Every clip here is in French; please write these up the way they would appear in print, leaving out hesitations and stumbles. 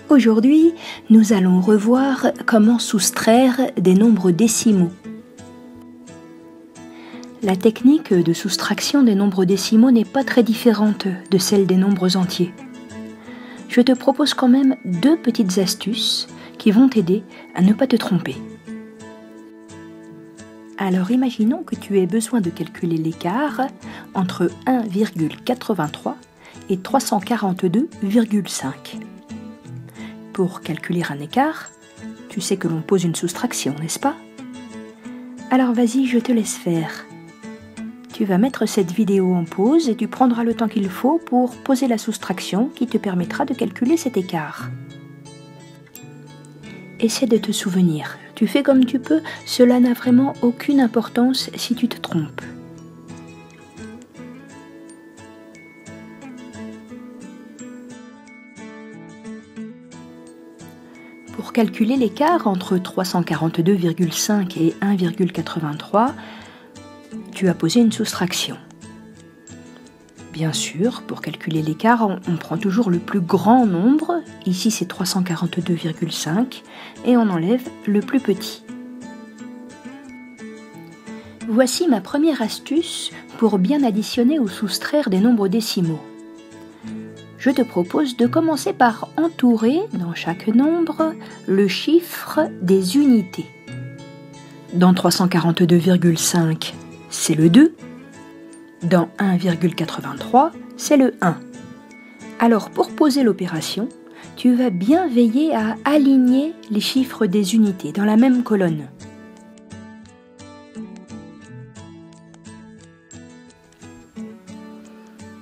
Aujourd'hui, nous allons revoir comment soustraire des nombres décimaux. La technique de soustraction des nombres décimaux n'est pas très différente de celle des nombres entiers. Je te propose quand même deux petites astuces qui vont t'aider à ne pas te tromper. Alors imaginons que tu aies besoin de calculer l'écart entre 1,83 et 342,5. Pour calculer un écart, tu sais que l'on pose une soustraction, n'est-ce pas? Alors vas-y, je te laisse faire. Tu vas mettre cette vidéo en pause et tu prendras le temps qu'il faut pour poser la soustraction qui te permettra de calculer cet écart. Essaie de te souvenir. Tu fais comme tu peux, cela n'a vraiment aucune importance si tu te trompes. Pour calculer l'écart entre 342,5 et 1,83, tu as posé une soustraction. Bien sûr, pour calculer l'écart, on prend toujours le plus grand nombre, ici c'est 342,5, et on enlève le plus petit. Voici ma première astuce pour bien additionner ou soustraire des nombres décimaux. Je te propose de commencer par entourer dans chaque nombre le chiffre des unités. Dans 342,5, c'est le 2. Dans 1,83, c'est le 1. Alors pour poser l'opération, tu vas bien veiller à aligner les chiffres des unités dans la même colonne.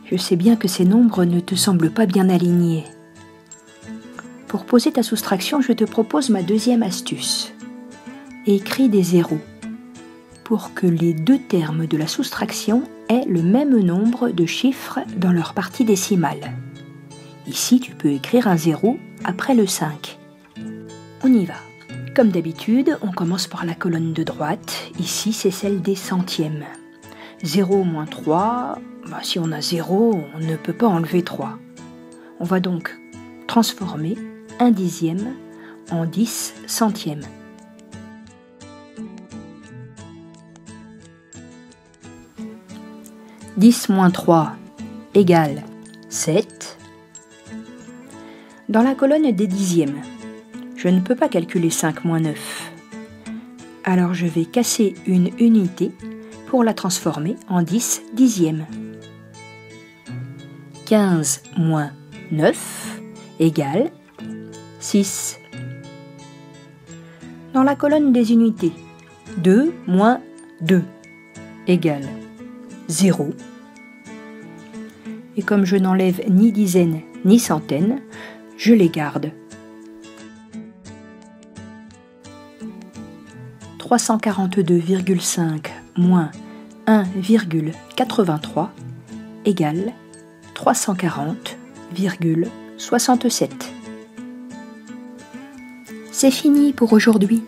Je sais bien que ces nombres ne te semblent pas bien alignés. Pour poser ta soustraction, je te propose ma deuxième astuce. Écris des zéros pour que les deux termes de la soustraction aient le même nombre de chiffres dans leur partie décimale. Ici, tu peux écrire un 0 après le 5. On y va. Comme d'habitude, on commence par la colonne de droite. Ici, c'est celle des centièmes. 0 moins 3, si on a 0, on ne peut pas enlever 3. On va donc transformer 1 dixième en 10 centièmes. « 10 moins 3 égale 7. » Dans la colonne des dixièmes, je ne peux pas calculer 5 moins 9. Alors je vais casser une unité pour la transformer en 10 dixièmes. 15 moins 9 égale 6. Dans la colonne des unités, 2 moins 2 égale 0. Et comme je n'enlève ni dizaines ni centaines, je les garde. 342,5 moins 1,83 égale 340,67. C'est fini pour aujourd'hui.